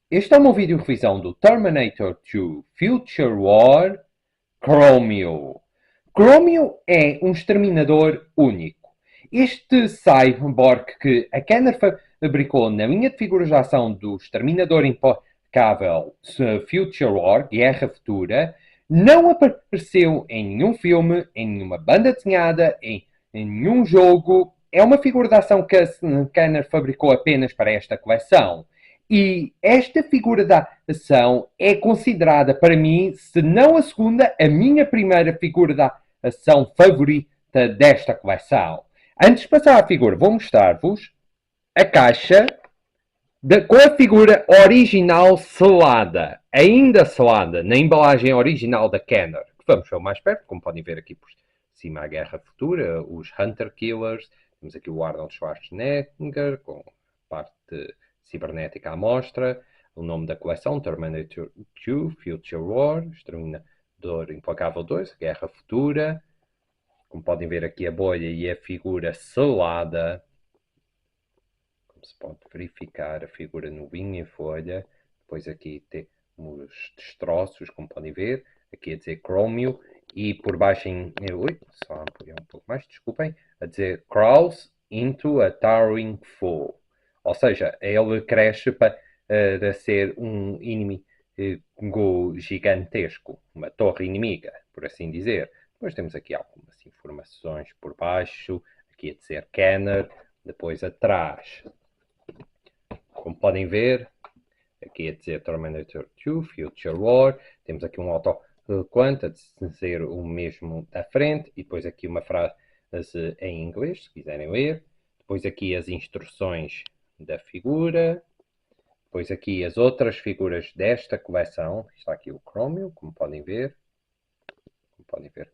Este é o meu vídeo revisão do Terminator 2 Future War Chromio. Chromio é um exterminador único. Este cyborg que a Kenner fabricou na linha de figuras de ação do Exterminador Implacável Future War, Guerra Futura, não apareceu em nenhum filme, em nenhuma banda desenhada, em nenhum jogo. É uma figura de ação que a Kenner fabricou apenas para esta coleção. E esta figura da ação é considerada para mim, se não a segunda, a minha primeira figura da ação favorita desta coleção. Antes de passar à figura, vou mostrar-vos a caixa com a figura original selada, ainda selada, na embalagem original da Kenner. Vamos ver mais perto, como podem ver aqui por cima a Guerra Futura, os Hunter Killers, temos aqui o Arnold Schwarzenegger, com parte cibernética à mostra, o nome da coleção, Terminator 2, Future War, Exterminador Implacável 2, Guerra Futura, como podem ver aqui a bolha e a figura selada, como se pode verificar a figura no vinho em folha, depois aqui temos destroços, como podem ver, aqui a dizer Chromio, e por baixo em, ui, só ampliar um pouco mais, desculpem, a dizer Crawls into a Towering Foe, ou seja, ele cresce para ser um inimigo gigantesco, uma torre inimiga, por assim dizer. Depois temos aqui algumas informações por baixo, aqui a dizer Kenner, depois atrás, como podem ver, aqui a dizer Terminator 2, Future War, temos aqui um autocolante a dizer o mesmo à frente, e depois aqui uma frase em inglês, se quiserem ler, depois aqui as instruções da figura, depois aqui as outras figuras desta coleção, está aqui o Chromio, como podem ver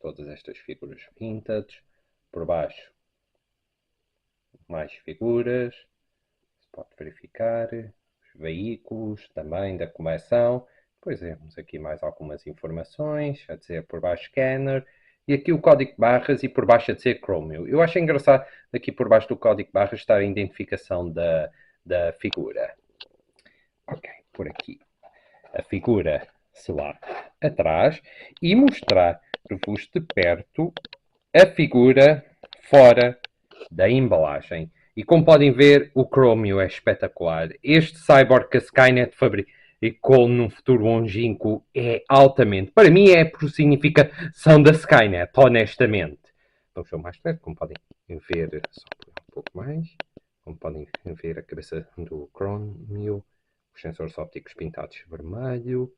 todas estas figuras vintage, por baixo mais figuras, se pode verificar, os veículos também da coleção, depois temos aqui mais algumas informações, a dizer por baixo scanner, e aqui o código de barras e por baixo a dizer Chromio. Eu acho engraçado aqui por baixo do código de barras estar a identificação da figura. Ok, por aqui a figura se lá atrás e mostrar-vos de perto a figura fora da embalagem. E como podem ver, o Chromio é espetacular. Este cyborg que a Skynet fabricou num futuro longínquo é altamente. Para mim é a personificação da Skynet, honestamente. Vamos ver mais perto, como podem ver, só um pouco mais. Como podem ver a cabeça do Chromio, os sensores ópticos pintados de vermelho,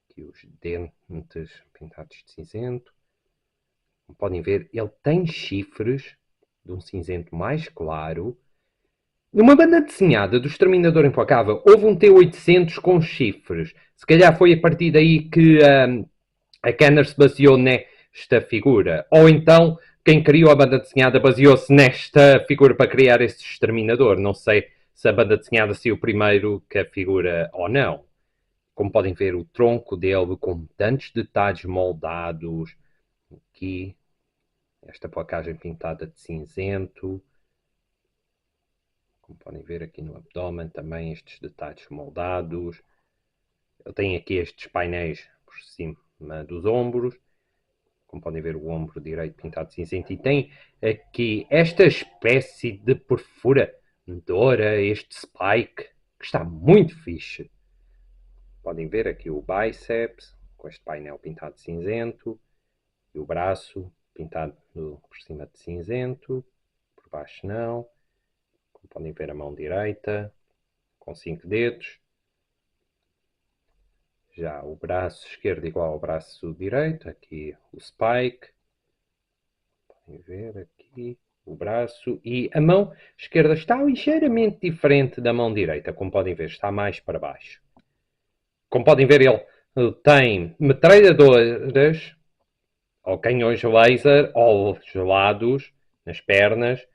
aqui os dentes pintados de cinzento. Como podem ver, ele tem chifres de um cinzento mais claro. Numa banda desenhada do Exterminador Implacável, houve um T-800 com chifres. Se calhar foi a partir daí que a Kenner se baseou nesta figura. Ou então, quem criou a banda desenhada baseou-se nesta figura para criar este Exterminador. Não sei se a banda desenhada saiu primeiro que a figura ou não. Como podem ver, o tronco dele com tantos detalhes moldados. Aqui, esta placagem pintada de cinzento. Como podem ver aqui no abdômen também estes detalhes moldados. Ele tem aqui estes painéis por cima dos ombros. Como podem ver, o ombro direito pintado de cinzento. E tem aqui esta espécie de perfuradora, este spike, que está muito fixe. Podem ver aqui o bíceps, com este painel pintado de cinzento. E o braço pintado por cima de cinzento. Por baixo não. Como podem ver, a mão direita, com 5 dedos. Já o braço esquerdo igual ao braço direito, aqui o spike, podem ver aqui o braço, e a mão esquerda está ligeiramente diferente da mão direita, como podem ver, está mais para baixo. Como podem ver, ele tem metralhadoras, ou canhões laser, aos lados, nas pernas.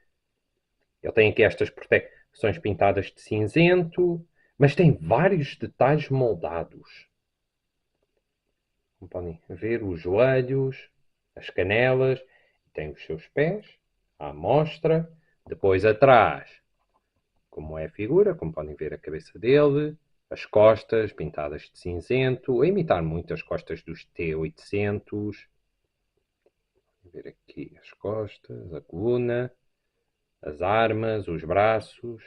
Ele tem aqui estas proteções pintadas de cinzento, mas tem vários detalhes moldados. Como podem ver, os joelhos, as canelas, tem os seus pés, à mostra, depois atrás, como é a figura, como podem ver a cabeça dele, As costas pintadas de cinzento, a imitar muito as costas dos T800. Vou ver aqui as costas, a coluna, as armas, os braços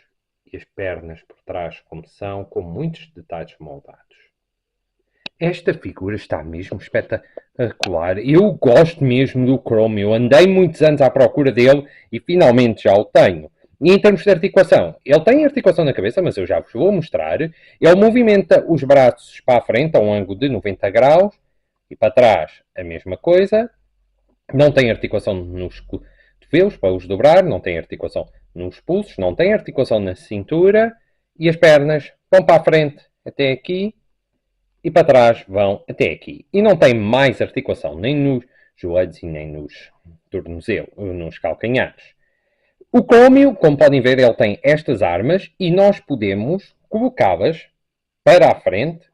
e as pernas por trás como são, com muitos detalhes moldados. Esta figura está mesmo espetacular. Eu gosto mesmo do Chromie. Eu andei muitos anos à procura dele e finalmente já o tenho. E em termos de articulação, ele tem articulação na cabeça, mas eu já vos vou mostrar. Ele movimenta os braços para a frente a um ângulo de 90 graus e para trás a mesma coisa. Não tem articulação nos cotovelos para os dobrar, não tem articulação nos pulsos, não tem articulação na cintura e as pernas vão para a frente até aqui e para trás vão até aqui. E não tem mais articulação nem nos joelhos e nem nos tornozelos, nos calcanhares. O Chromie, como podem ver, ele tem estas armas e nós podemos colocá-las para a frente,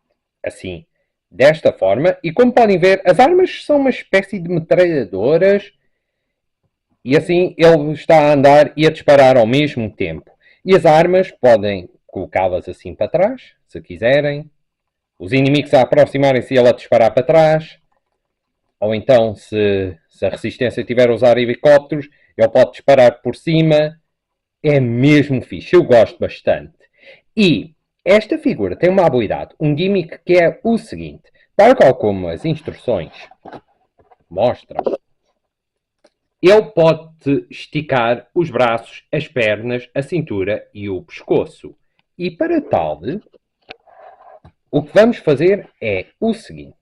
assim, desta forma. E como podem ver, as armas são uma espécie de metralhadoras e assim ele está a andar e a disparar ao mesmo tempo. E as armas podem colocá-las assim para trás, se quiserem. Os inimigos a aproximarem-se e ele a disparar para trás. Ou então, se a resistência tiver a usar helicópteros, ele pode disparar por cima. É mesmo fixe, eu gosto bastante. E esta figura tem uma habilidade, um gimmick que é o seguinte. Tal qual como as instruções mostram, ele pode esticar os braços, as pernas, a cintura e o pescoço. E para tal, o que vamos fazer é o seguinte.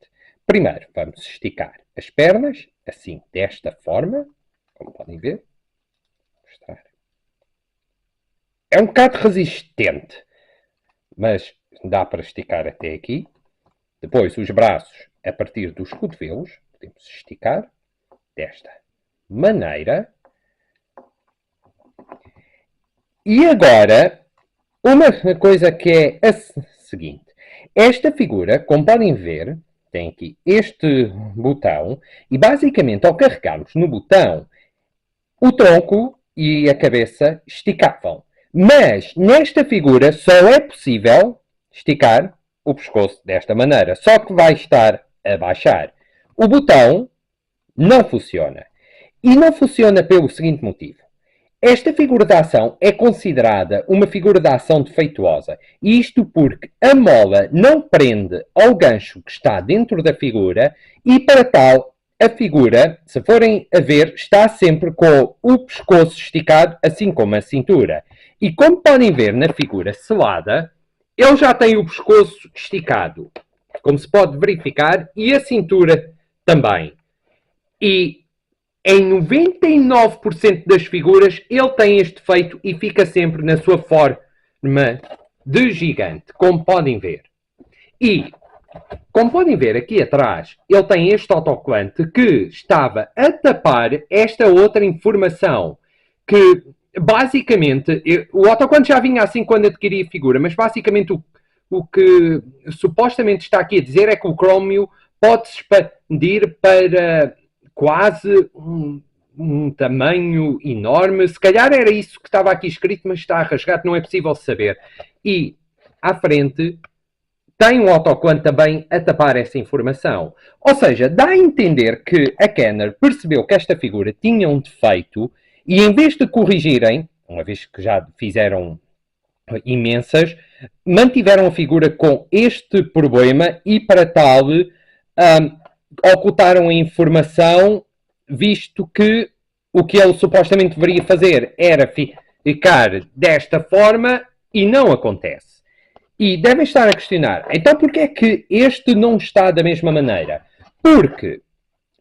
Primeiro, vamos esticar as pernas, assim, desta forma, como podem ver. Vou mostrar. É um bocado resistente, mas dá para esticar até aqui. Depois, os braços, a partir dos cotovelos, podemos esticar desta maneira. E agora, uma coisa que é a seguinte. Esta figura, como podem ver, tem aqui este botão e basicamente ao carregarmos no botão, o tronco e a cabeça esticavam. Mas nesta figura só é possível esticar o pescoço desta maneira, só que vai estar a baixar. O botão não funciona. E não funciona pelo seguinte motivo. Esta figura de ação é considerada uma figura de ação defeituosa. Isto porque a mola não prende ao gancho que está dentro da figura e, para tal, a figura, se forem a ver, está sempre com o pescoço esticado, assim como a cintura. E como podem ver na figura selada, ele já tem o pescoço esticado, como se pode verificar, e a cintura também. E em 99% das figuras, ele tem este efeito e fica sempre na sua forma de gigante, como podem ver. E, como podem ver aqui atrás, ele tem este autocolante que estava a tapar esta outra informação. Que, basicamente, o autocolante já vinha assim quando adquiri a figura, mas basicamente o que supostamente está aqui a dizer é que o Chromie pode se expandir para quase um tamanho enorme. Se calhar era isso que estava aqui escrito, mas está rasgado, não é possível saber. E à frente tem um autocolante também a tapar essa informação. Ou seja, dá a entender que a Kenner percebeu que esta figura tinha um defeito e em vez de corrigirem, uma vez que já fizeram imensas, mantiveram a figura com este problema e para tal ocultaram a informação, visto que o que ele supostamente deveria fazer era ficar desta forma e não acontece. E devem estar a questionar, então porquê é que este não está da mesma maneira? Porque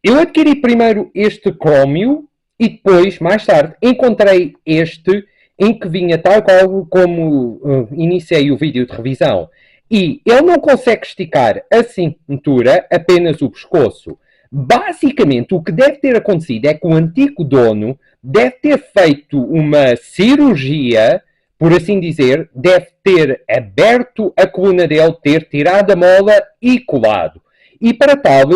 eu adquiri primeiro este Chromie e depois, mais tarde, encontrei este em que vinha tal qual como iniciei o vídeo de revisão. E ele não consegue esticar a cintura, apenas o pescoço. Basicamente, o que deve ter acontecido é que o antigo dono deve ter feito uma cirurgia, por assim dizer, deve ter aberto a coluna dele, ter tirado a mola e colado. E para tal,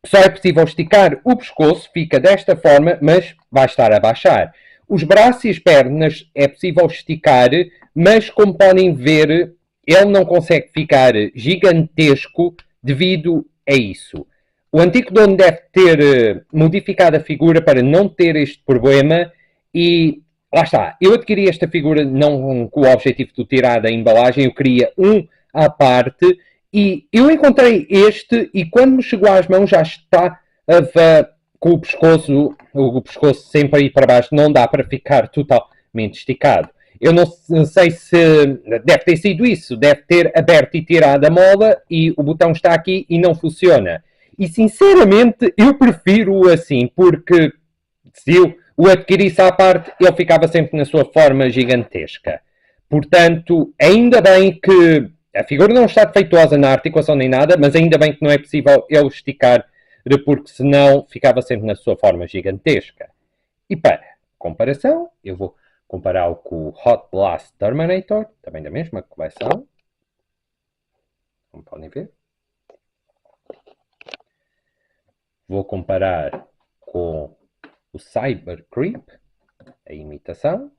só é possível esticar o pescoço, fica desta forma, mas vai estar a baixar. Os braços e as pernas é possível esticar, mas como podem ver, ele não consegue ficar gigantesco devido a isso. O antigo dono deve ter modificado a figura para não ter este problema e lá está. Eu adquiri esta figura não com o objetivo de tirar da embalagem, eu queria um à parte e eu encontrei este e quando me chegou às mãos já está com o pescoço sempre aí para baixo, não dá para ficar totalmente esticado. Eu não sei se deve ter sido isso, deve ter aberto e tirado a mola e o botão está aqui e não funciona. E sinceramente eu prefiro assim, porque se eu o adquirisse à parte, ele ficava sempre na sua forma gigantesca. Portanto, ainda bem que a figura não está defeituosa na articulação nem nada, mas ainda bem que não é possível ele esticar, porque senão ficava sempre na sua forma gigantesca. E para comparação, eu vou compará-lo com o Hot Blast Terminator, também da mesma coleção. Como podem ver. Vou comparar com o Cyber Creep, a imitação.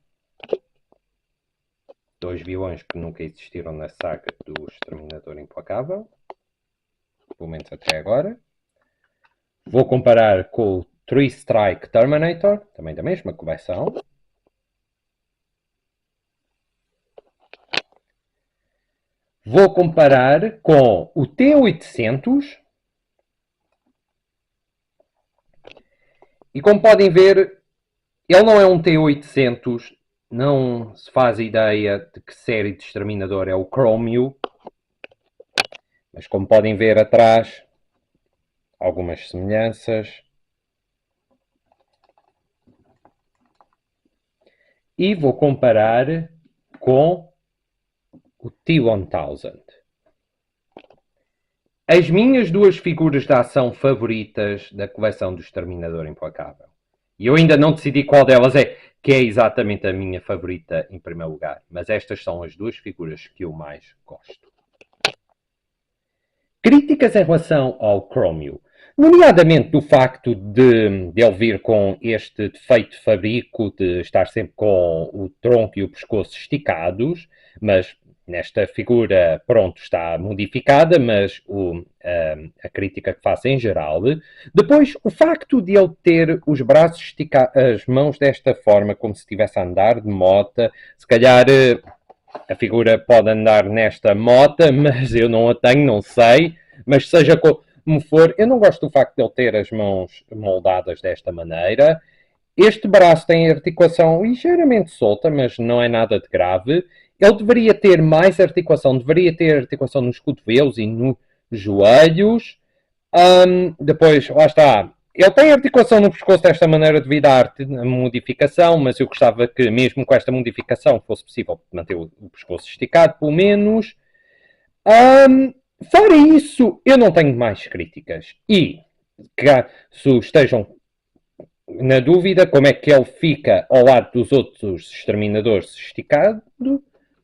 Dois vilões que nunca existiram na saga do Exterminador Implacável. Pelo menos até agora. Vou comparar com o Three Strike Terminator, também da mesma coleção. Vou comparar com o T-800. E como podem ver, ele não é um T-800, não se faz ideia de que série de exterminador é o Chromio. Mas como podem ver atrás, algumas semelhanças. E vou comparar com o T-1000. As minhas duas figuras de ação favoritas da coleção do Exterminador Implacável. E eu ainda não decidi qual delas é, que é exatamente a minha favorita em primeiro lugar. Mas estas são as duas figuras que eu mais gosto. Críticas em relação ao Chromio. Nomeadamente do facto de ele vir com este defeito de fabrico, de estar sempre com o tronco e o pescoço esticados, mas nesta figura, pronto, está modificada, mas a crítica que faço em geral. Depois, o facto de ele ter os braços esticados, as mãos desta forma, como se estivesse a andar de mota, se calhar a figura pode andar nesta mota, mas eu não a tenho, não sei, mas seja como for, eu não gosto do facto de ele ter as mãos moldadas desta maneira. Este braço tem articulação ligeiramente solta, mas não é nada de grave. Ele deveria ter mais articulação, deveria ter articulação nos cotovelos e nos joelhos. Depois, lá está. Ele tem articulação no pescoço desta maneira devido à modificação, mas eu gostava que mesmo com esta modificação fosse possível manter o pescoço esticado, pelo menos. Fora isso, eu não tenho mais críticas. E, caso estejam na dúvida como é que ele fica ao lado dos outros exterminadores esticado,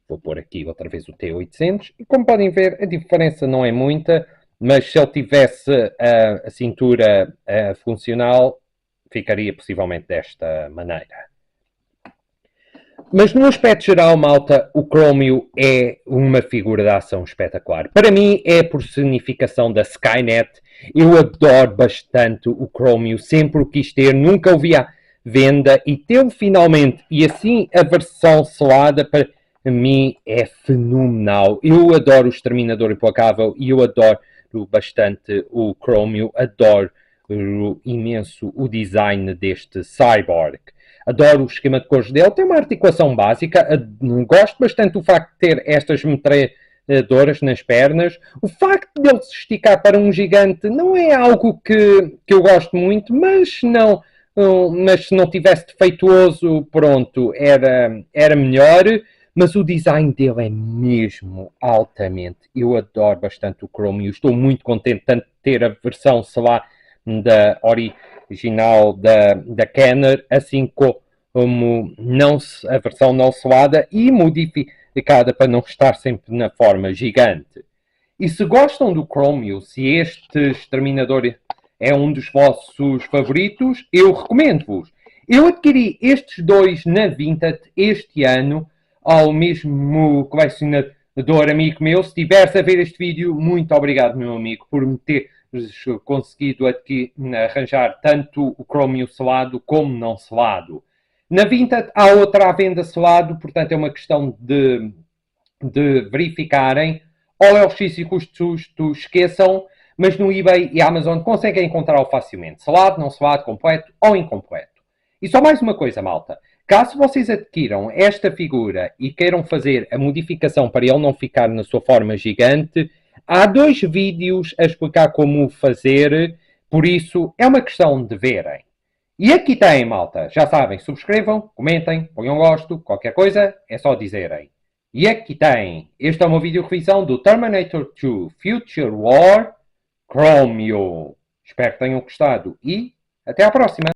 vou pôr aqui outra vez o T-800. E como podem ver, a diferença não é muita, mas se ele tivesse a cintura funcional, ficaria possivelmente desta maneira. Mas no aspecto geral, malta, o Chromio é uma figura de ação espetacular. Para mim é a personificação da Skynet. Eu adoro bastante o Chromio, sempre o quis ter, nunca o vi à venda e tê-lo finalmente. E assim a versão selada para mim é fenomenal. Eu adoro o Exterminador Implacável e eu adoro bastante o Chromio. Adoro imenso o design deste Cyborg. Adoro o esquema de cores dele, tem uma articulação básica, gosto bastante do facto de ter estas metralhadoras nas pernas. O facto de ele se esticar para um gigante não é algo que eu gosto muito, mas se não tivesse defeituoso, pronto, era melhor. Mas o design dele é mesmo altamente. Eu adoro bastante o Chromio, estou muito contente tanto de ter a versão, sei lá, da original da Kenner, assim como a versão não selada e modificada para não estar sempre na forma gigante. E se gostam do Chromio, se este exterminador é um dos vossos favoritos, eu recomendo-vos. Eu adquiri estes dois na Vinted este ano ao mesmo colecionador Dor, amigo meu, se estiveres a ver este vídeo, muito obrigado, meu amigo, por me teres conseguido aqui arranjar tanto o Chromium selado como não selado. Na Vinted há outra à venda selado, portanto é uma questão de verificarem. OLX e custo justo, esqueçam, mas no eBay e Amazon conseguem encontrá-lo facilmente. Selado, não selado, completo ou incompleto. E só mais uma coisa, malta. Caso vocês adquiram esta figura e queiram fazer a modificação para ele não ficar na sua forma gigante, há 2 vídeos a explicar como fazer, por isso é uma questão de verem. E aqui tem, malta. Já sabem, subscrevam, comentem, ponham gosto, qualquer coisa, é só dizerem. E aqui tem. Este é uma vídeo revisão do Terminator 2 Future War Chromium. Espero que tenham gostado e até à próxima.